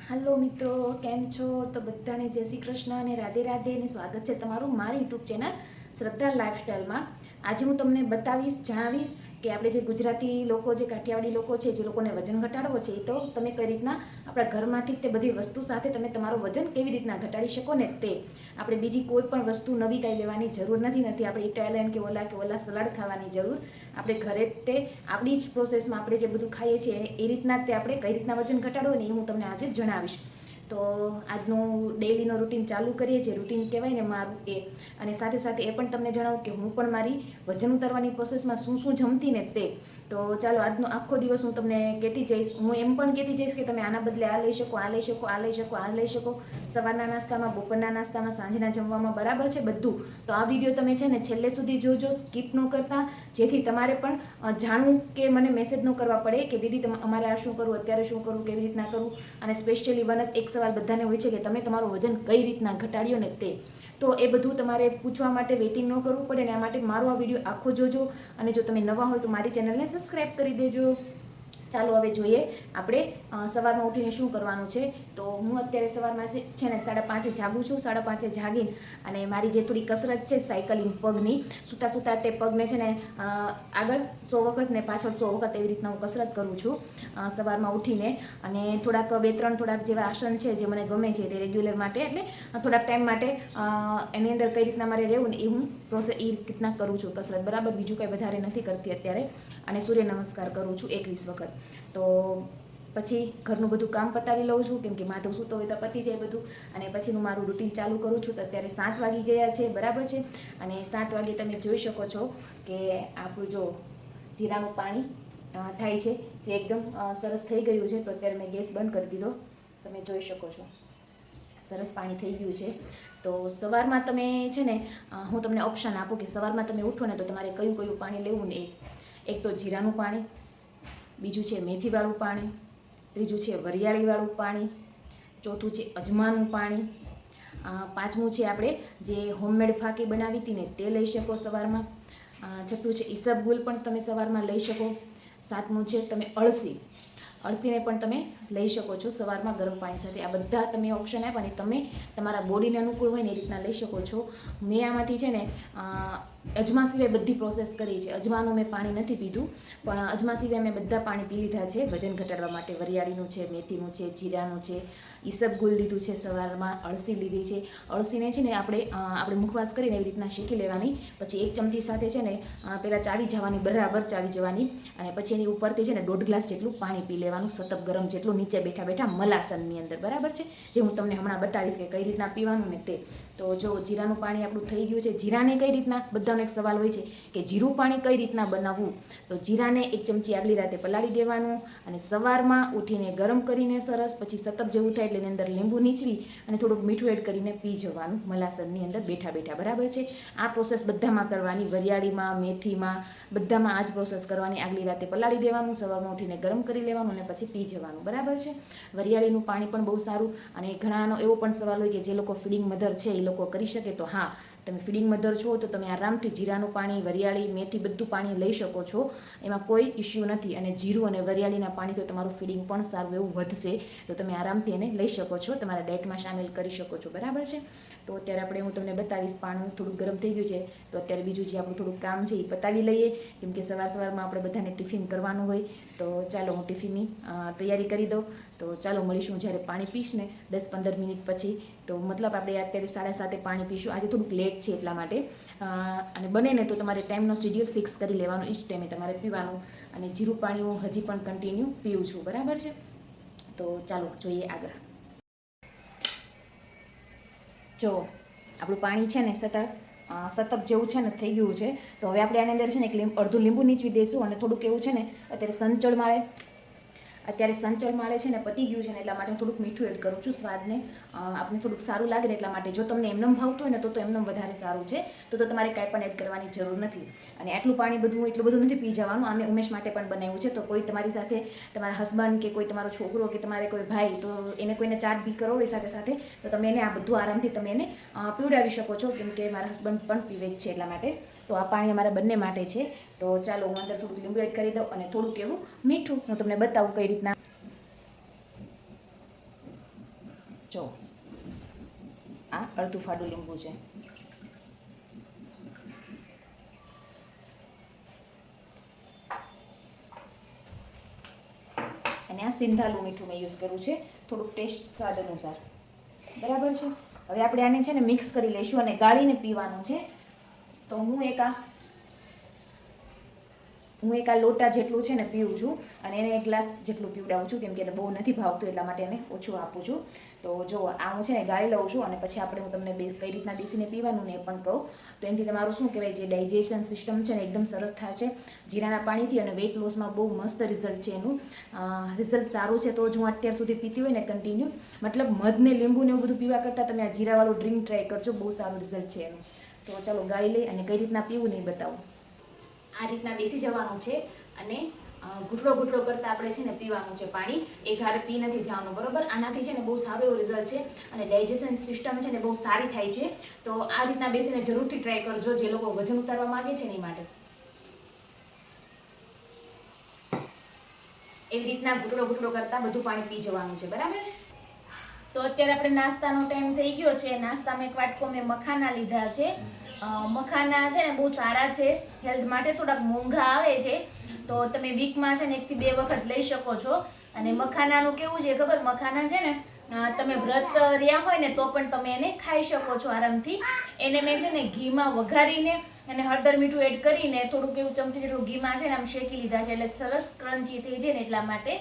હાલો મિત્રો, કેમ છો? તો બધાને જય શ્રી કૃષ્ણ અને રાધે રાધે અને સ્વાગત છે તમારું મારી યુટ્યુબ ચેનલ શ્રદ્ધા લાઈફસ્ટાઈલમાં. આજે હું તમને જણાવીશ કે આપણે જે ગુજરાતી લોકો, જે કાઠિયાવાડી લોકો છે, જે લોકોને વજન ઘટાડવો છે, એ તો તમે કઈ રીતના આપણા ઘરમાંથી તે બધી વસ્તુ સાથે તમે તમારું વજન કેવી રીતના ઘટાડી શકો ને તે. આપણે બીજી કોઈ પણ વસ્તુ નવી કાંઈ લેવાની જરૂર નથી આપણે ઇટાલિયન કે ઓલા સલાડ ખાવાની જરૂર. આપણે ઘરે તે આપણી જ પ્રોસેસમાં આપણે જે બધું ખાઈએ છીએ એ રીતના તે આપણે કઈ રીતના વજન ઘટાડવું ને એ હું તમને આજે જણાવીશ. તો આજનું ડેઈલીનો રૂટીન ચાલુ કરીએ, જે રૂટીન કહેવાય ને મારું એ. અને સાથે સાથે એ પણ તમને જણાવું કે હું પણ મારી વજન ઉતારવાની પ્રોસેસમાં શું શું જમતી ને તે. તો ચાલો આજનો આખો દિવસ હું તમને કહેતી જઈશ. હું એમ પણ કહેતી જઈશ કે તમે આના બદલે આ લઈ શકો, આ લઈ શકો, આ લઈ શકો, આ લઈ શકો. સવારના નાસ્તામાં, બપોરના નાસ્તામાં, સાંજના જમવામાં બરાબર છે બધું. તો આ વિડીયો તમે છે ને છેલ્લે સુધી જોજો, સ્કીપ ન કરતા, જેથી તમારે પણ જાણવું કે મને મેસેજ ન કરવા પડે કે દીદી અમારે આ શું કરવું, અત્યારે શું કરવું, કેવી રીતના કરવું. અને સ્પેશિયલી એક સવાલ બધાને હોય છે કે તમે તમારું વજન કઈ રીતના ઘટાડ્યો ને તે. તો એ બધું તમારે પૂછવા માટે વેઇટિંગ ન કરવું પડે ને આ માટે મારો આ વિડીયો આખો જોજો. અને જો તમે નવા હોય તો મારી ચેનલને સબસ્ક્રાઈબ કરી દેજો. ચાલો હવે જોઈએ આપણે સવારમાં ઉઠીને શું કરવાનું છે. તો હું અત્યારે સવારમાં છે ને 5:30 જાગું છું. 5:30 જાગીને અને મારી જે થોડી કસરત છે સાયકલિંગ પગની, સૂતા સૂતા તે પગને છે ને આગળ 100 વખત ને પાછળ 100 વખત એવી રીતના હું કસરત કરું છું સવારમાં ઉઠીને. અને થોડાક જેવા આસન છે જે મને ગમે છે તે રેગ્યુલર માટે, એટલે થોડાક ટાઈમ માટે એની અંદર કઈ રીતના મારે રહેવું ને એ હું એ રીતના કરું છું કસરત. બરાબર, બીજું કંઈ વધારે નથી કરતી અત્યારે. અને સૂર્ય નમસ્કાર કરું છું 21 વખત. તો પછી ઘરનું બધું કામ પતાવી લઉં છું, કેમ કે માધવ સૂતો હોય તો પતી જાય બધું. અને પછી હું મારું રૂટીન ચાલુ કરું છું. તો અત્યારે 7 વાગી ગયા છે, બરાબર છે. અને 7 વાગે તમે જોઈ શકો છો કે આપણું જો જીરાનું પાણી થાય છે, જે એકદમ સરસ થઈ ગયું છે. તો અત્યારે મેં ગેસ બંધ કરી દીધો, તમે જોઈ શકો છો સરસ પાણી થઈ ગયું છે. તો સવારમાં તમે છે ને હું તમને ઓપ્શન આપું કે સવારમાં તમે ઉઠો ને તો તમારે કયું કયું પાણી લેવું ને એક તો જીરાનું પાણી, બીજું છે મેથીવાળું પાણી, ત્રીજું છે વરિયાળીવાળું પાણી, ચોથું છે અજમાનું પાણી, પાંચમું છે આપણે જે હોમમેડ ફાકી બનાવી હતી ને તે લઈ શકો સવારમાં, છઠ્ઠું છે ઈસબગુલ પણ તમે સવારમાં લઈ શકો, સાતમું છે તમે અળસીને પણ તમે લઈ શકો છો સવારમાં ગરમ પાણી સાથે. આ બધા તમે ઓપ્શન આપ્યા ને તમે તમારા બોડીને અનુકૂળ હોય ને એ રીતના લઈ શકો છો. મેં આમાંથી છે ને અજમા સિવાય બધી પ્રોસેસ કરી છે. અજમાનું મેં પાણી નથી પીધું, પણ અજમા સિવાય મેં બધા પાણી પી લીધા છે વજન ઘટાડવા માટે. વરિયાળીનું છે, મેથીનું છે, જીરાનું છે, ઈસબગુલ લીધું છે સવારમાં, અળસી લીધી છે. અળસીને છે ને આપણે મુખવાસ કરીને એવી રીતના શેકી લેવાની. પછી એક ચમચી સાથે છે ને પહેલાં ચાવી જવાની, બરાબર ચાવી જવાની. અને પછી એની ઉપરથી છે ને 1.5 ગ્લાસ જેટલું પાણી પી લેવાનું, સતત ગરમ જેટલું, નીચે બેઠા બેઠા મલાસનની અંદર, બરાબર છે. જે હું તમને હમણાં બતાવીશ કે કઈ રીતના પીવાનું ને તે. તો જો જીરાનું પાણી આપણું થઈ ગયું છે. જીરાને કઈ રીતના, બધાનો એક સવાલ હોય છે કે જીરું પાણી કઈ રીતના બનાવવું. તો જીરાને 1 ચમચી આગલી રાતે પલાળી દેવાનું અને સવારમાં ઉઠીને ગરમ કરીને સરસ, પછી સતપ જેવું થાય એટલે એની અંદર લીંબુ નીચવી અને થોડુંક મીઠું એડ કરીને પી જવાનું મલાસનની અંદર બેઠા બેઠા, બરાબર છે. આ પ્રોસેસ બધામાં કરવાની, વરિયાળીમાં, મેથીમાં, બધામાં આ જ પ્રોસેસ કરવાની. આગલી રાતે પલાળી દેવાનું, સવારમાં ઉઠીને ગરમ કરી લેવાનું અને પછી પી જવાનું, બરાબર છે. વરિયાળીનું પાણી પણ બહુ સારું. અને ઘણાનો એવો પણ સવાલ હોય કે જે લોકો ફીડિંગ મધર છે એ લોકો કરી શકે. તો હા, તમે ફીડિંગ મધર છો તો તમે આરામથી જીરાનું પાણી, વરિયાળી, મેથી બધું પાણી લઈ શકો છો. એમાં કોઈ ઇશ્યુ નથી. અને જીરું અને વરિયાળીના પાણી તો તમારું ફીડિંગ પણ સારું એવું વધશે. તો તમે આરામથી એને લઈ શકો છો, તમારા ડાયટમાં સામેલ કરી શકો છો, બરાબર છે. તો અત્યારે હું તમને બતાવીશ. પાણી થોડુંક ગરમ થઈ ગયું છે. તો અત્યારે બીજું જે આપણું થોડુંક કામ છે એ પતાવી લઈએ, કેમ કે સવારમાં આપણે બધાને ટિફિન કરવાનું હોય. તો ચાલો હું ટિફિનની તૈયારી કરી દઉં. તો ચાલો મળીશું જ્યારે પાણી પીશ ને 10-15 મિનિટ પછી. તો મતલબ આપણે અત્યારે 7:30 પાણી પીશું. આજે થોડુંક લેટ છે એટલા માટે. અને બને ને તો તમારે ટાઈમનો શેડ્યુલ ફિક્સ કરી લેવાનો, એ જ ટાઈમે તમારે પીવાનું. અને જીરું પાણી હું હજી પણ કન્ટિન્યુ પીવું છું, બરાબર છે. તો ચાલો જોઈએ આગળ. જો આપણું પાણી છે ને સતપ જેવું છે ને થઈ ગયું છે. તો હવે આપણે આની અંદર છે ને અડધું લીંબુ નીચવી દઈશું. અને થોડુંક એવું છે ને અત્યારે સંચળ માળે છે ને પતી ગયું છે ને એટલા માટે હું થોડુંક મીઠું એડ કરું છું સ્વાદને. આપણે થોડુંક સારું લાગે ને એટલા માટે. જો તમને એમનેમ ભાવતું હોય ને તો એમનેમ વધારે સારું છે. તો તમારે કાંઈ પણ એડ કરવાની જરૂર નથી. અને આટલું પાણી એટલું બધું નથી પી જવાનું. આમે ઉમેશ માટે પણ બનાવ્યું છે. તો કોઈ તમારી સાથે, તમારા હસબન્ડ કે કોઈ તમારો છોકરો કે તમારે કોઈ ભાઈ, તો એને કોઈને ચાટ બી કરો હોય સાથે સાથે, તો તમે એને આ બધું આરામથી તમે એને પીવડાવી શકો છો, કેમ કે મારા હસબન્ડ પણ પીવે જ છે એટલા માટે. તો આ પાણી અમારા બંને માટે છે. તો ચાલો હું અંદર થોડુંક લીંબુ એડ કરી દઉં અને થોડુંક એવું મીઠું. હું તમને બતાવું કઈ રીતના. જો આ અડધું ફાડું લીંબુ છે. અને આ સિંધાલું મીઠું મેં યુઝ કર્યું છે, થોડુંક ટેસ્ટ સ્વાદ અનુસાર. બરાબર છે. હવે આપણે આને છે ને મિક્સ કરી લઈશું અને ગાળીને પીવાનું છે. તો હું એક આ લોટા જેટલું છે ને પીવું છું અને એને 1 ગ્લાસ જેટલું પીવડાવું છું, કેમ કે એને બહુ નથી ભાવતું એટલા માટે એને ઓછું આપું છું. તો જો આ હું છે ને ગાળી લઉં છું અને પછી આપણે હું તમને કઈ રીતના બેસીને પીવાનું ને એ પણ કહું. તો એનાથી તમારું શું કહેવાય, જે ડાયજેશન સિસ્ટમ છે ને એકદમ સરસ થશે જીરાના પાણીથી, અને વેઇટ લોસમાં બહુ મસ્ત રિઝલ્ટ છે એનું. રિઝલ્ટ સારું છે. તો જ હું અત્યાર સુધી પીતી હોય ને કન્ટિન્યુ, મતલબ મધ ને લીંબુ ને એવું બધું પીવા કરતાં તમે આ જીરાવાળું ડ્રિંક ટ્રાય કરજો, બહુ સારું રિઝલ્ટ છે એનું. તો ચાલો ગાળી લઈ અને કઈ રીતના પીવું નહીં બતાવું. આ રીતના બેસી જવાનું છે અને ઘૂંટડો ઘૂંટડો કરતાં આપણે છે ને પીવાનું છે પાણી. એક હારે પી નથી જવાનું, બરોબર. આનાથી છે ને બહુ સારો એવો રિઝલ્ટ છે અને ડાયજેશન સિસ્ટમ છે ને બહુ સારી થાય છે. તો આ રીતના બેસીને જરૂરથી ટ્રાય કરજો, જે લોકો વજન ઉતારવા માંગે છે ને એ માટે. એવી રીતના ઘૂંટડો ઘૂંટડો કરતાં બધું પાણી પી જવાનું છે, બરાબર છે. તો અત્યારે આપણે નાસ્તાનો ટાઈમ થઈ ગયો છે. નાસ્તામાં એક વાટકો મેં મખાના લીધા છે. મખાના છે ને બહુ સારા છે હેલ્થ માટે, થોડાક મોંઘા આવે છે તો તમે વીકમાં છે ને 1 થી 2 વખત લઈ શકો છો. અને મખાનાનું કેવું છે ખબર, મખાના છે ને તમે વ્રત રહ્યા હોય ને તો પણ તમે એને ખાઈ શકો છો આરામથી. એને મેં છે ને ઘીમાં વઘારીને અને હળદર મીઠું એડ કરીને થોડુંક એવું ચમચી જેટલું ઘીમાં છે ને આમ શેકી લીધા છે, એટલે સરસ ક્રન્ચી થઈ જાય ને એટલા માટે.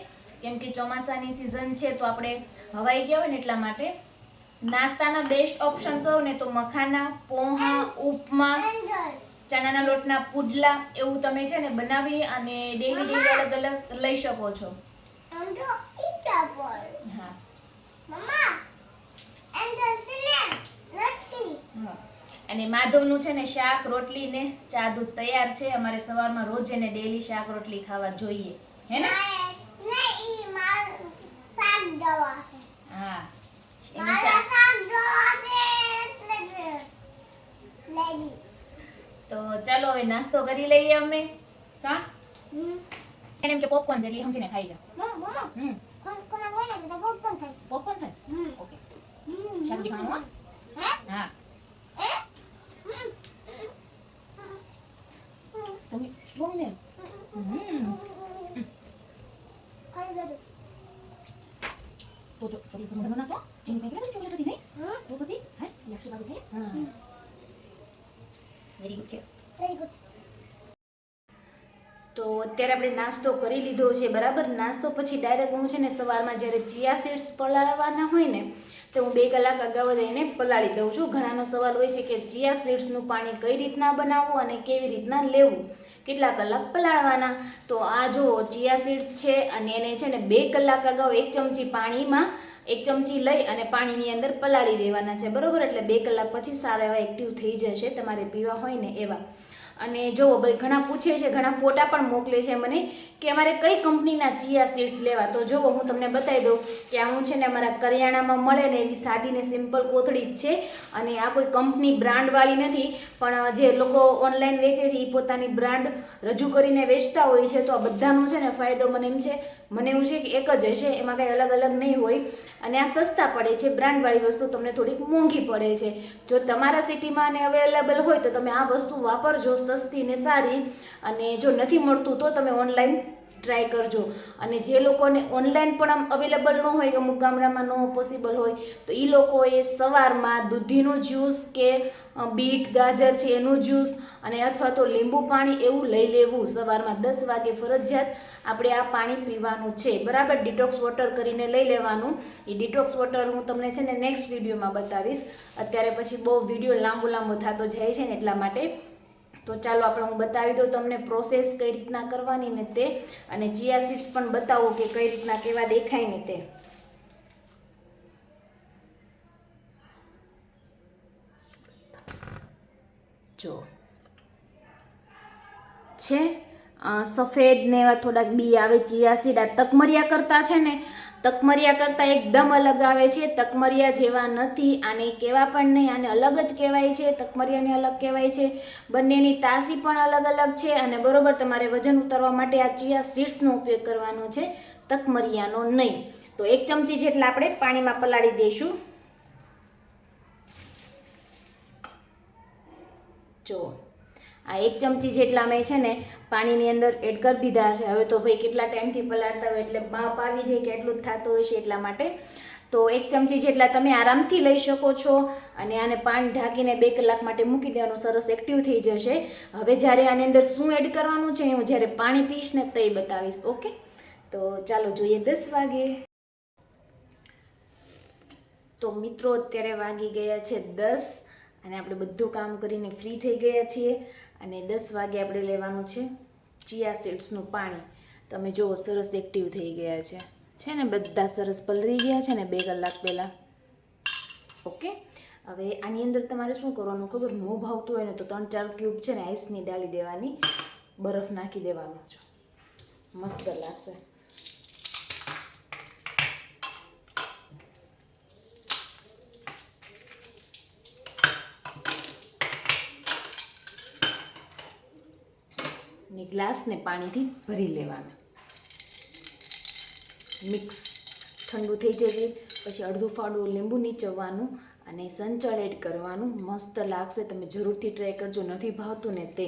કેમ કે ચોમાસાની સિઝન છે તો આપણે હવાઈ ગયા હોય ને એટલા માટે. નાસ્તાના બેસ્ટ ઓપ્શન કહું ને તો મખાના, પોહા, ઉપમા, ચણાના લોટના પુડલા એવું તમે છે ને બનાવી અને ડેલી અલગ અલગ લઈ શકો છો. હા અને માધવનું છે ને શાક રોટલી ને ચા દૂધ તૈયાર છે. અમારે સવારમાં રોજ એને ડેલી શાક રોટલી ખાવા જોઈએ, હે ને? હા તો ચાલો હવે નાસ્તો કરી લઈએ અમે. કા એને એમ કે પોપકોર્ન છે એટલે સમજીને ખાઈ જાવ. પોપકોર્ન થાય? ઓકે. શાકભાજી ખાવાનું? હા. તમે સ્ટ્રોંગ ને તો જો ચોકલેટ મને બનાવતો જેની કઈ કેટલી ચોકલેટ હતી નહીં તો પછી હા લાક્ષી પાસે ખાઈ. હા વેરી ગુડ છે, વેરી ગુડ. તો અત્યારે આપણે નાસ્તો કરી લીધો છે, બરાબર. નાસ્તો પછી ડાયરેક્ટ હું છે ને સવારમાં જ્યારે ચિયા સીડ્સ પલાળવાના હોય ને તો હું 2 કલાક અગાઉ જ એને પલાળી દઉં છું. ઘણાનો સવાલ હોય છે કે ચિયા સીડ્સનું પાણી કઈ રીતના બનાવવું અને કેવી રીતના લેવું, કેટલા કલાક પલાળવાના. તો આ જો ચિયા સીડ્સ છે અને એને છે ને 2 કલાક અગાઉ 1 ચમચી પાણીમાં 1 ચમચી લઈ અને પાણીની અંદર પલાળી દેવાના છે, બરોબર. એટલે 2 કલાક પછી સારા એવા એક્ટિવ થઈ જશે તમારે પીવા હોય ને એવા. અને જો ભાઈ ઘણા પૂછે છે, ઘણા ફોટા પણ મોકલે છે મને કે અમારે કઈ કંપનીના ચિયા સીડ્સ લેવા. તો જો હું તમને બતાવી દઉં કે આ હું છે ને અમારા કરિયાણામાં મળે ને એવી સાદી ને સિમ્પલ કોથળી જ છે. અને આ કોઈ કંપની બ્રાન્ડવાળી નથી, પણ જે લોકો ઓનલાઈન વેચે છે એ પોતાની બ્રાન્ડ રજૂ કરીને વેચતા હોય છે. તો આ બધાનો છે ને ફાયદો મને એવું છે કે એક જ હશે, એમાં કંઈ અલગ અલગ નહીં હોય. અને આ સસ્તા પડે છે. બ્રાન્ડવાળી વસ્તુ તમને થોડીક મોંઘી પડે છે. જો તમારા સિટીમાં ને અવેલેબલ હોય તો તમે આ વસ્તુ વાપરજો, સસ્તી ને સારી. અને જો નથી મળતું તો તમે ઓનલાઈન ટ્રાય કરજો. અને જે લોકોને ઓનલાઈન પણ આમ અવેલેબલ ન હોય, અમુક ગામડામાં ન પોસિબલ હોય, તો એ લોકોએ સવારમાં દૂધીનું જ્યુસ કે બીટ ગાજર છે એનું જ્યુસ અને અથવા તો લીંબુ પાણી એવું લઈ લેવું. સવારમાં 10 વાગે ફરજિયાત આપણે આ પાણી પીવાનું છે, બરાબર. ડિટોક્સ વોટર કરીને લઈ લેવાનું. એ ડિટોક્સ વોટર હું તમને છે ને નેક્સ્ટ વિડીયોમાં બતાવીશ. અત્યારે પછી બહુ વિડીયો લાંબો થતો જાય છે ને એટલા માટે. તો ચાલો આપણે હું બતાવી દઉં તમને પ્રોસેસ કઈ રીતના કરવાની ને તે, અને ચિયા સીડ્સ પણ બતાવું કે કઈ રીતના કેવા દેખાય ને તે. જો છે સફેદ ને એવા થોડાક બી આવે ચિયા સીડ. આ તકમરિયા કરતા છે ને, તકમરિયા કરતાં એકદમ અલગ આવે છે. તકમરિયા જેવા નથી. આને કહેવા પણ નહીં, આને અલગ જ કહેવાય છે. તકમરિયાને અલગ કહેવાય છે. બંનેની તાસી પણ અલગ અલગ છે. અને બરોબર તમારે વજન ઉતારવા માટે આ ચિયા સીડ્સનો ઉપયોગ કરવાનો છે, તકમરિયાનો નહીં. તો 1 ચમચી જેટલા આપણે પાણીમાં પલાળી દઈશું. જો આ 1 ચમચી જેટલા મેં છે ને પાણીની અંદર એડ કરી દીધા છે. હવે તો ભાઈ કેટલા ટાઈમથી પલાળતા હોય એટલે ભાપ આવી જાય કે એટલું જ થતું હોય છે, એટલા માટે તો 1 ચમચી જેટલા તમે આરામથી લઈ શકો છો. અને આને પાણી ઢાંકીને 2 કલાક માટે મૂકી દેવાનું, સરસ એક્ટિવ થઈ જશે. હવે જ્યારે આની અંદર શું એડ કરવાનું છે હું જ્યારે પાણી પીશ ને તે બતાવીશ. ઓકે, તો ચાલો જોઈએ 10 વાગે. તો મિત્રો અત્યારે વાગી ગયા છે 10 અને આપણે બધું કામ કરીને ફ્રી થઈ ગયા છીએ. અને 10 વાગે આપણે લેવાનું છે ચિયા સીડ્સનું પાણી. તમે જુઓ સરસ એક્ટિવ થઈ ગયા છે ને બધા સરસ પલળી ગયા છે ને 2 કલાક પહેલાં. ઓકે, હવે આની અંદર તમારે શું કરવાનું ખબર, ન ભાવતું હોય ને તો 3-4 ક્યુબ છે ને આઈસની ડાલી દેવાની, બરફ નાખી દેવાનો છે, મસ્ત લાગશે. ને ગ્લાસને પાણીથી ભરી લેવાનું. મિક્સ ઠંડુ થઈ જશે પછી અડધું ફાડું લીંબુ નીચવવાનું અને સંચળ એડ કરવાનું, મસ્ત લાગશે. તમે જરૂરથી ટ્રાય કરજો, નથી ભાવતું ને તે.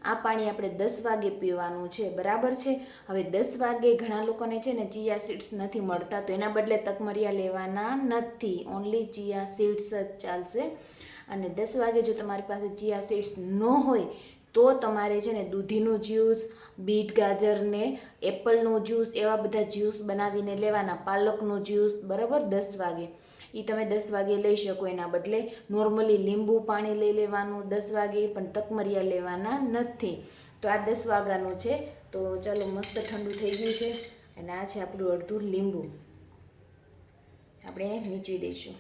આ પાણી આપણે 10 વાગે પીવાનું છે, બરાબર છે. હવે 10 વાગે ઘણા લોકોને છે ને ચિયા સીડ્સ નથી મળતા, તો એના બદલે તકમરિયા લેવાના નથી, ઓનલી ચિયા સીડ્સ જ ચાલશે. અને 10 વાગે જો તમારી પાસે ચિયા સીડ્સ ન હોય તો તમારે છે ને દૂધીનું જ્યુસ, બીટ ગાજરને એપલનું જ્યુસ, એવા બધા જ્યુસ બનાવીને લેવાના, પાલકનું જ્યુસ, બરાબર 10 વાગે. એ તમે 10 વાગે લઈ શકો. એના બદલે નોર્મલી લીંબુ પાણી લઈ લેવાનું 10 વાગે, પણ તકમરિયા લેવાના નથી. તો આ 10 વાગ્યાનું છે. તો ચાલો, મસ્ત ઠંડુ થઈ ગયું છે અને આ છે આપણું અડધું લીંબુ, આપણે એને નીચવી દઈશું.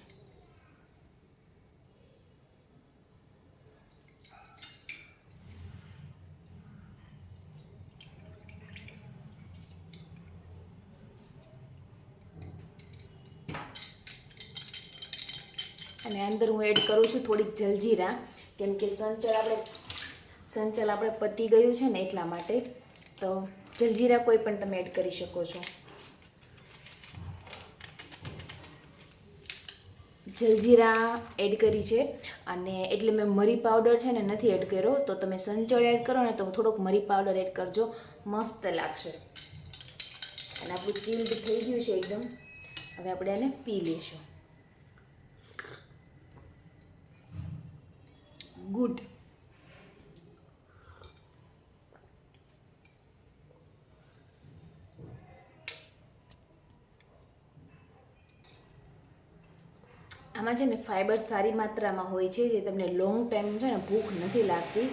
અને અંદર હું એડ કરું છું થોડીક જલજીરા, કેમ કે સંચળ આપણે પતી ગયું છે ને એટલા માટે. તો જલજીરા કોઈ પણ તમે એડ કરી શકો છો. જલજીરા એડ કરી છે અને એટલે મેં મરી પાવડર છે ને નથી એડ કર્યો. તો તમે સંચળ એડ કરો ને તો થોડોક મરી પાવડર એડ કરજો, મસ્ત લાગશે. અને આપણું ચીલ્ડ થઈ ગયું છે એકદમ. હવે આપણે આને પી લઈશું. ગુડ. આમાં છે ને ફાઈબર સારી માત્રામાં હોય છે, જે તમને લોંગ ટાઈમ છે ને ભૂખ નથી લાગતી,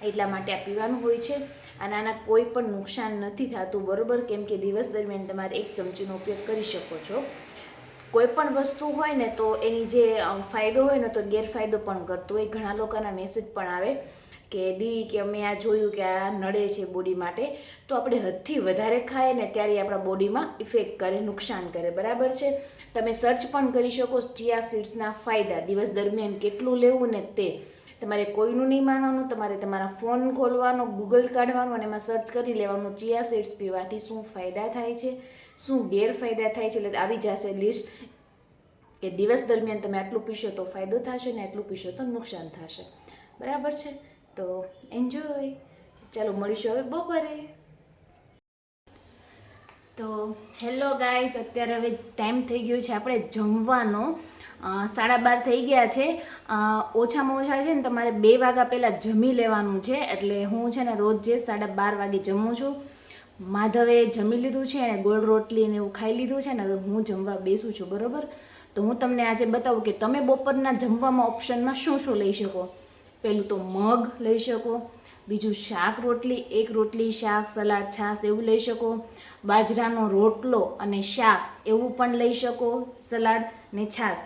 એટલા માટે આ પીવાનું હોય છે. અને આના કોઈ પણ નુકસાન નથી થતું, બરાબર, કેમ કે દિવસ દરમિયાન તમારે 1 ચમચીનો ઉપયોગ કરી શકો છો. કોઈ પણ વસ્તુ હોય ને તો એની જે ફાયદો હોય ને તો ગેરફાયદો પણ કરતો હોય. ઘણા લોકોના મેસેજ પણ આવે કે દી કે અમે આ જોયું કે આ નડે છે બોડી માટે. તો આપણે હદથી વધારે ખાઈએ ને ત્યારે આપણા બોડીમાં ઇફેક્ટ કરે, નુકસાન કરે, બરાબર છે. તમે સર્ચ પણ કરી શકો ચિયા સીડ્સના ફાયદા, દિવસ દરમિયાન કેટલું લેવું ને તે. તમારે કોઈનું નહીં માનવાનું, તમારે તમારા ફોન ખોલવાનો, ગૂગલ કાઢવાનું અને એમાં સર્ચ કરી લેવાનું ચિયા સીડ્સ પીવાથી શું ફાયદા થાય છે, શું ગેરફાયદા થાય છે. એટલે આવી જશે લિસ્ટ કે દિવસ દરમિયાન તમે આટલું પીશો તો ફાયદો થશે ને આટલું પીશો તો નુકસાન થશે, બરાબર છે. તો એન્જોય. ચાલો મળીશું હવે બપોરે. તો હેલો ગાઈસ, અત્યારે હવે ટાઈમ થઈ ગયો છે આપણે જમવાનો. 12:30 થઈ ગયા છે. ઓછામાં ઓછા છે ને તમારે 2 વાગ્યા પહેલાં જમી લેવાનું છે. એટલે હું છે ને રોજ જે 12:30 વાગે જમું છું. માધવે જમી લીધું છે અને ગોળ રોટલી ને એવું ખાઈ લીધું છે ને હવે હું જમવા બેસું છું, બરાબર. તો હું તમને આજે બતાવું કે તમે બપોરના જમવામાં ઓપ્શનમાં શું શું લઈ શકો. પહેલું તો મગ લઈ શકો, બીજું શાક રોટલી, 1 રોટલી શાક સલાડ છાશ એવું લઈ શકો, બાજરાનો રોટલો અને શાક એવું પણ લઈ શકો, સલાડ ને છાશ,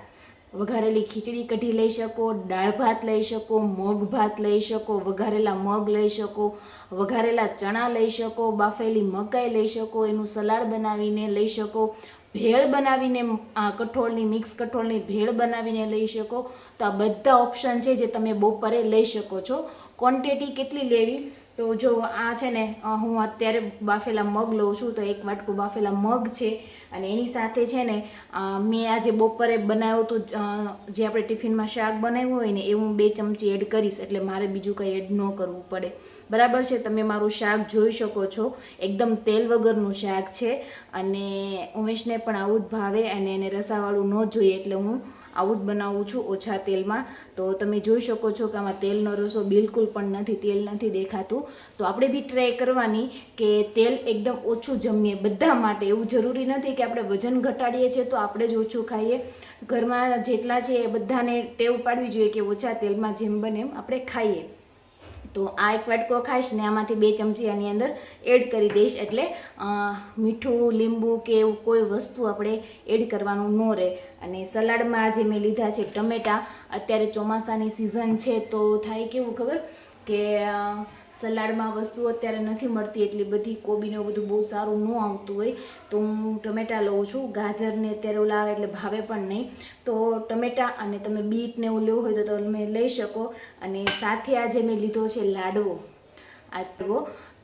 વઘારેલી ખીચડી કઢી લઈ શકો, દાળ ભાત લઈ શકો, મગ ભાત લઈ શકો, વઘારેલા મગ લઈ શકો, વઘારેલા ચણા લઈ શકો, બાફેલી મકાઈ લઈ શકો, એનું સલાડ બનાવીને લઈ શકો, ભેળ બનાવીને કઠોળની મિક્સ કઠોળની ભેળ બનાવીને લઈ શકો. તો આ બધા ઓપ્શન છે જે તમે બપોરે લઈ શકો છો. ક્વોન્ટિટી કેટલી લેવી તો જો આ છે ને હું અત્યારે બાફેલા મગ લઉં છું. તો 1 વાટકું બાફેલા મગ છે અને એની સાથે છે ને મેં આજે બપોરે બનાવ્યું હતું જે આપણે ટિફિનમાં શાક બનાવ્યું હોય ને એ હું 2 ચમચી એડ કરીશ, એટલે મારે બીજું કંઈ એડ ન કરવું પડે. બરાબર છે. તમે મારું શાક જોઈ શકો છો, એકદમ તેલ વગરનું શાક છે અને ઉમેશને પણ આવું જ ભાવે અને એને રસાવાળું ન જોઈએ એટલે હું આવું જ બનાવું છું ઓછા તેલમાં. તો તમે જોઈ શકો છો કે આમાં તેલનો રસો બિલકુલ પણ નથી, તેલ નથી દેખાતું. તો આપણે બી ટ્રાય કરવાની કે તેલ એકદમ ઓછું જમીએ બધા માટે. એવું જરૂરી નથી કે આપણે વજન ઘટાડીએ છીએ તો આપણે જ ઓછું ખાઈએ. ઘરમાં જેટલા છે એ બધાને ટેવ પાડવી જોઈએ કે ઓછા તેલમાં જેમ બને એમ આપણે ખાઈએ. તો આ 1 વાટકો ખાઈશ ને આમાંથી 2 ચમચી આની અંદર એડ કરી દઈશ, એટલે મીઠું, લીંબુ કે એવું કોઈ વસ્તુ આપણે એડ કરવાનું ન રહે. અને સલાડમાં આજે મેં લીધા છે ટમેટાં. અત્યારે ચોમાસાની સિઝન છે તો થાય કેવું ખબર કે સલાડમાં વસ્તુ અત્યારે નથી મળતી એટલી બધી, કોબીને એવું બધું બહુ સારું ન આવતું હોય તો હું ટમેટાં લઉં છું. ગાજરને અત્યારે ઓલા આવે એટલે ભાવે પણ નહીં, તો ટમેટાં અને તમે બીટને એવું લેવું હોય તો તમે લઈ શકો. અને સાથે આજે મેં લીધો છે લાડવો.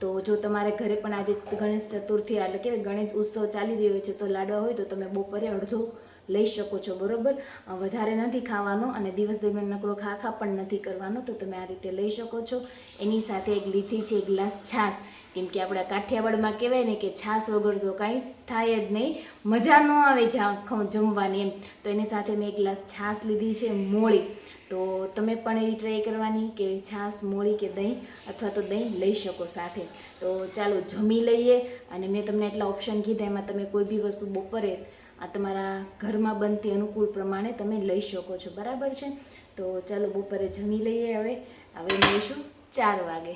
તો જો તમારે ઘરે પણ આજે ગણેશ ચતુર્થી એટલે કે ગણેશ ઉત્સવ ચાલી રહ્યો છે તો લાડવા હોય તો તમે બપોરે અડધો લઈ શકો છો. બરોબર, વધારે નથી ખાવાનો અને દિવસ દરમિયાન નકરો ખા પણ નથી કરવાનો, તો તમે આ રીતે લઈ શકો છો. એની સાથે એક લીધી છે 1 ગ્લાસ છાશ, કેમ કે આપણા કાઠિયાવાડમાં કહેવાય ને કે છાશ વગર તો કાંઈ થાય જ નહીં, મજા ન આવે જમવાની એમ. તો એની સાથે મેં 1 ગ્લાસ છાશ લીધી છે મોળી. તો તમે પણ એવી ટ્રાય કરવાની કે છાશ, મોળી કે દહીં, અથવા તો દહીં લઈ શકો સાથે. તો ચાલો જમી લઈએ. અને મેં તમને એટલા ઓપ્શન કીધા, એમાં તમે કોઈ બી વસ્તુ બપોરે આ તમારા ઘરમાં બનતી અનુકૂળ પ્રમાણે તમે લઈ શકો છો. બરાબર છે. તો ચાલો બપોરે જમી લઈએ. હવે મળીશું 4 વાગે.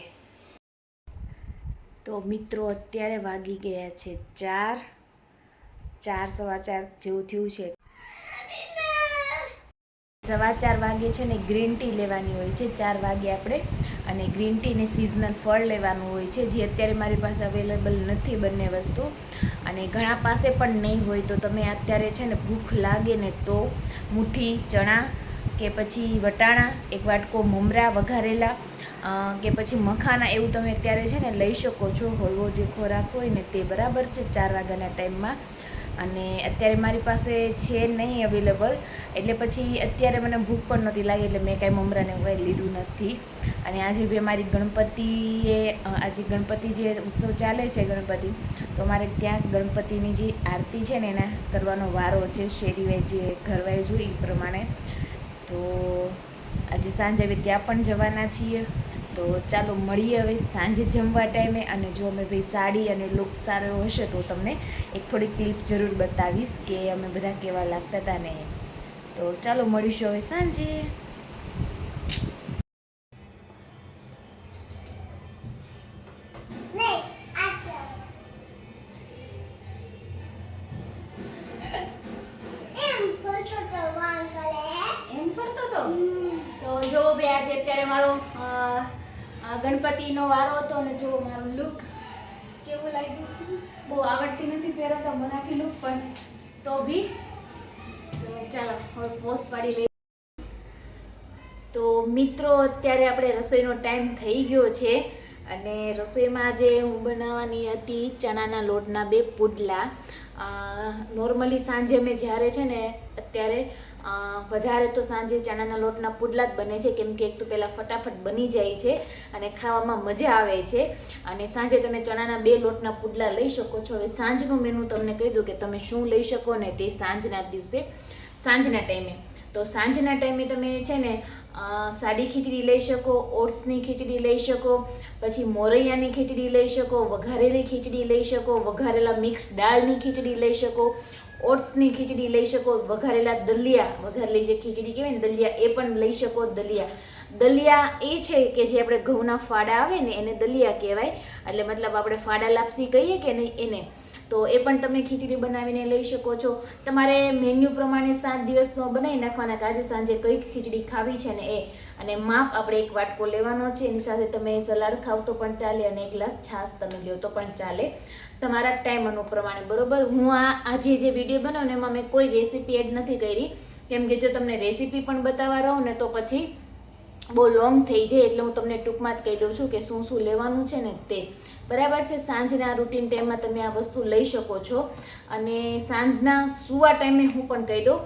તો મિત્રો અત્યારે વાગી ગયા છે 4, 4:15 જેવું થયું છે. 4:15 વાગે છે ને ગ્રીન ટી લેવાની હોય છે. 4 વાગે આપણે અને ગ્રીન ટી ને સિઝનલ ફળ લેવાનું હોય છે, જે અત્યારે મારી પાસે અવેલેબલ નથી બંને વસ્તુ. અને ઘણા પાસે પણ નહીં હોય તો તમે અત્યારે છે ને ભૂખ લાગે ને તો મુઠ્ઠી ચણા કે પછી વટાણા, 1 વાટકો મમરા વઘારેલા કે પછી મખાના, એવું તમે અત્યારે છે ને લઈ શકો છો. હળવો જે ખોરાક હોય ને તે. બરાબર છે. 4 વાગ્યાના ટાઈમમાં. અને અત્યારે મારી પાસે છે નહીં અવેલેબલ, એટલે પછી અત્યારે મને ભૂખ પણ નહોતી લાગી એટલે મેં કાંઈ મમરાને કંઈ લીધું નથી. અને આજે બી અમારી આજે ગણપતિ જે ઉત્સવ ચાલે છે ગણપતિ, તો અમારે ત્યાં ગણપતિની જે આરતી છે ને એના કરવાનો વારો છે, શેરીવાઇઝ જે ઘરવાઇઝ હોય એ પ્રમાણે. તો આજે સાંજે હવે ત્યાં પણ જવાના છીએ. તો ચાલો મળીએ હવે સાંજે જમવા ટાઈમે. અને જો અમે ભાઈ સાડી અને લુક સારો હશે તો તમને એક થોડી ક્લિપ જરૂર બતાવીશ કે અમે બધા કેવા લાગતા હતા ને. તો ચાલો મળીશું હવે સાંજે. એમ ફરતો તો જો બે આજે અત્યારે મારો ગણપતિનો વારો હતો અને જો મારું લુક કેવું લાગ્યું. બહુ આવડતી નથી પહેરતા મરાઠી લુક, પણ તો બી ચાલો હવે પોસ્ટ પાડી લઈએ. તો મિત્રો અત્યારે આપણે રસોઈનો ટાઈમ થઈ ગયો છે અને રસોઈમાં આજે હું બનાવવાની હતી ચણાના લોટના 2 પુડલા. નોર્મલી સાંજે મેં જ્યારે છે ને અત્યારે વધારે તો સાંજે ચણાના લોટના પુડલા જ બને છે, કેમ કે એક તો પહેલાં ફટાફટ બની જાય છે અને ખાવામાં મજા આવે છે. અને સાંજે તમે ચણાના 2 લોટના પુડલા લઈ શકો છો. હવે સાંજનું મેનુ તમને કહી દઉં કે તમે શું લઈ શકો ને તે સાંજના દિવસે, સાંજના ટાઈમે. તો સાંજના ટાઈમે તમે છે ને સાદી ખીચડી લઈ શકો, ઓટ્સની ખીચડી લઈ શકો, પછી મોરૈયાની ખીચડી લઈ શકો, વઘારેલી ખીચડી લઈ શકો, વઘારેલા મિક્સ દાળની ખીચડી લઈ શકો, ઓટ્સની ખીચડી લઈ શકો, વઘારેલા દલિયા, વઘારેલી જે ખીચડી કહેવાય ને દલિયા, એ પણ લઈ શકો. દલિયા એ છે કે જે આપણે ઘઉંના ફાડા આવે ને એને દલિયા કહેવાય, એટલે મતલબ આપણે ફાડા લાપસી કહીએ કે નહીં એને. તો એ પણ તમે ખીચડી બનાવીને લઈ શકો છો. તમારે મેન્યુ પ્રમાણે 7 દિવસનો બનાવી નાખવાના કે આજે સાંજે કઈ ખીચડી ખાવી છે ને એ. અને માપ આપણે 1 વાટકો લેવાનો છે, એની સાથે તમે સલાડ ખાવ તો પણ ચાલે અને 1 ગ્લાસ છાશ તમે લો તો પણ ચાલે, તમારા ટાઈમ પ્રમાણે. બરોબર, હું આજે જે વિડીયો બનાવ્યો ને એમાં મેં કોઈ રેસીપી એડ નથી કરી, કેમ કે જો તમને રેસીપી પણ બતાવવા રહું ને તો પછી બહુ લોંગ થઈ જાય એટલે હું તમને ટૂંકમાં જ કહી દઉં છું કે શું શું લેવાનું છે ને તે. બરાબર છે. સાંજના રૂટીન ટાઈમમાં તમે આ વસ્તુ લઈ શકો છો. અને સાંજના સૂવા ટાઈમે હું પણ કહી દઉં,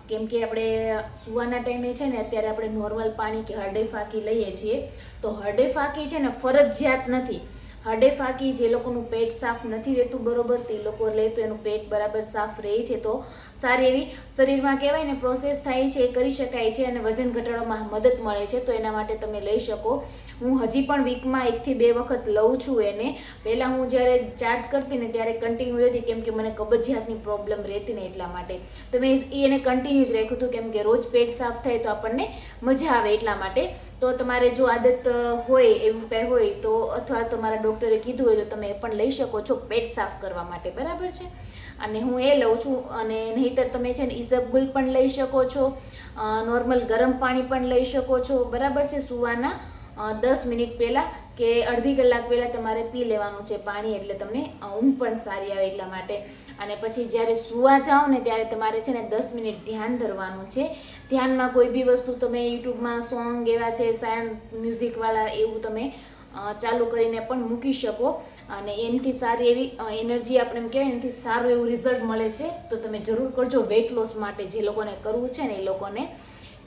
કેમ કે આપણે સૂવાના ટાઈમે છે ને અત્યારે આપણે નોર્મલ પાણી કે હરડે ફાંકી લઈએ છીએ. તો હરડે ફાંકી છે ને ફરજિયાત નથી. હરડે ફાંકી જે લોકોનું પેટ સાફ નથી રહેતું બરોબર, તે લોકો લે તો એનું પેટ બરાબર સાફ રહે છે, તો સારી એવી શરીરમાં કહેવાય ને પ્રોસેસ થાય છે, એ કરી શકાય છે અને વજન ઘટાડવામાં મદદ મળે છે. તો એના માટે તમે લઈ શકો. હું હજી પણ વીકમાં 1 થી 2 વખત લઉં છું એને. પહેલાં હું જ્યારે ચાર્ટ કરતી ને ત્યારે કન્ટિન્યુ રહેતી, કેમ કે મને કબજિયાતની પ્રોબ્લેમ રહેતી ને એટલા માટે. તો મેં એને કન્ટિન્યુ જ રાખ્યું હતું, કેમ કે રોજ પેટ સાફ થાય તો આપણને મજા આવે એટલા માટે. તો તમારે જો આદત હોય એવું કંઈ હોય તો, અથવા તમારા ડૉક્ટરે કીધું હોય તો તમે એ પણ લઈ શકો છો પેટ સાફ કરવા માટે. બરાબર છે. અને હું એ લઉં છું. અને નહીંતર તમે છે ને ઈસબગુલ પણ લઈ શકો છો, નોર્મલ ગરમ પાણી પણ લઈ શકો છો. બરાબર છે. સૂવાના 10 મિનિટ પહેલાં કે અડધી કલાક પહેલાં તમારે પી લેવાનું છે પાણી, એટલે તમને ઊંઘ પણ સારી આવે એટલા માટે. અને પછી જ્યારે સૂવા જાઓ ને ત્યારે તમારે છે ને 10 મિનિટ ધ્યાન ધરવાનું છે. ધ્યાનમાં કોઈ બી વસ્તુ તમે યુટ્યુબમાં સોંગ એવા છે સાયન્સ મ્યુઝિકવાળા, એવું તમે ચાલુ કરીને પણ મૂકી શકો. અને એનાથી સારી એવી એનર્જી આપણે એમ કહેવાય, એનાથી સારું એવું રિઝલ્ટ મળે છે. તો તમે જરૂર કરજો વેઇટ લોસ માટે. જે લોકોને કરવું છે ને એ લોકોને,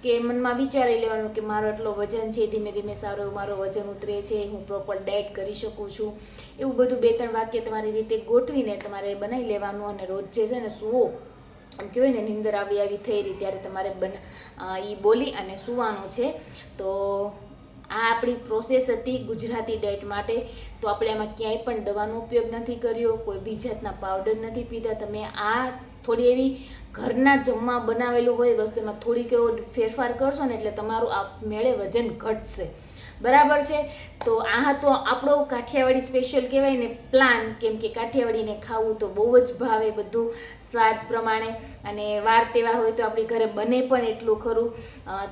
કે મનમાં વિચારી લેવાનું કે મારો એટલો વજન છે, ધીમે ધીમે સારું એવું મારો વજન ઉતરે છે, હું પ્રોપર ડાયટ કરી શકું છું. એવું બધું 2-3 વાક્ય તમારી રીતે ગોઠવીને તમારે બનાવી લેવાનું. અને રોજ જે છે ને સૂવો, એમ કહેવાય ને નીંદર આવી થઈ રહી ત્યારે તમારે એ બોલી અને સૂવાનું છે. તો આ આપણી પ્રોસેસ હતી ગુજરાતી ડાયટ માટે. તો આપણે આમાં ક્યાંય પણ દવાનો ઉપયોગ નથી કર્યો, કોઈ બી જાતના પાવડર નથી પીધા. તમે આ થોડી એવી ઘરના જમવા બનાવેલું હોય વસ્તુમાં થોડીક એવો ફેરફાર કરશો ને એટલે તમારું આ મેળે વજન ઘટશે. બરાબર છે. તો આ હતો આપણો કાઠિયાવાડી સ્પેશિયલ કહેવાય ને પ્લાન, કેમ કે કાઠિયાવાડીને ખાવું તો બહુ જ ભાવે બધું સ્વાદ પ્રમાણે. અને વાર તહેવાર હોય તો આપણી ઘરે બને પણ એટલું ખરું.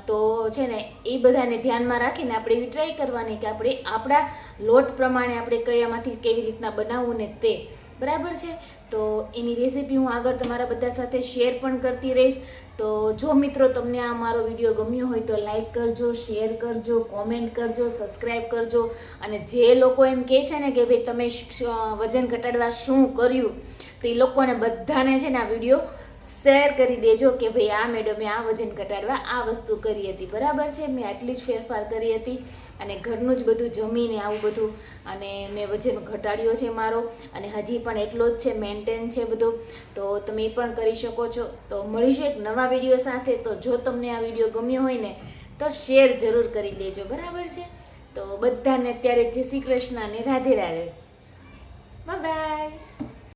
તો છે ને એ બધાને ધ્યાનમાં રાખીને આપણે એવી ટ્રાય કરવાની કે આપણે આપણા લોટ પ્રમાણે આપણે કયામાંથી કેવી રીતના બનાવવું ને તે. બરાબર છે. તો એની રેસીપી હું આગળ તમારા બધા સાથે શેર પણ કરતી રહીશ. તો જો મિત્રો તમને આ મારો વિડીયો ગમ્યો હોય તો લાઈક કરજો, શેર કરજો, કોમેન્ટ કરજો, સબસ્ક્રાઈબ કરજો. અને જે લોકો એમ કહે છે ને કે ભાઈ તમે વજન ઘટાડવા શું કર્યું, તો એ લોકોને બધાને છે ને આ વિડીયો શેર કરી દેજો કે ભાઈ આ મેડમે આ વજન ઘટાડવા આ વસ્તુ કરી હતી. બરાબર છે. મેં આટલી જ ફેરફાર કરી હતી અને ઘરનું જ બધું જમીને આવું બધું, અને મેં વજન ઘટાડ્યો છે મારો, અને હજી પણ એટલો જ છે, મેન્ટેન છે બધું. તો તમે એ પણ કરી શકો છો. તો મળીશું એક નવા વિડીયો સાથે. તો જો તમને આ વિડીયો ગમ્યો હોય ને તો શેર જરૂર કરી દેજો. બરાબર છે. તો બધાને અત્યારે જય શ્રી કૃષ્ણ અને રાધે રાધે. Bye bye.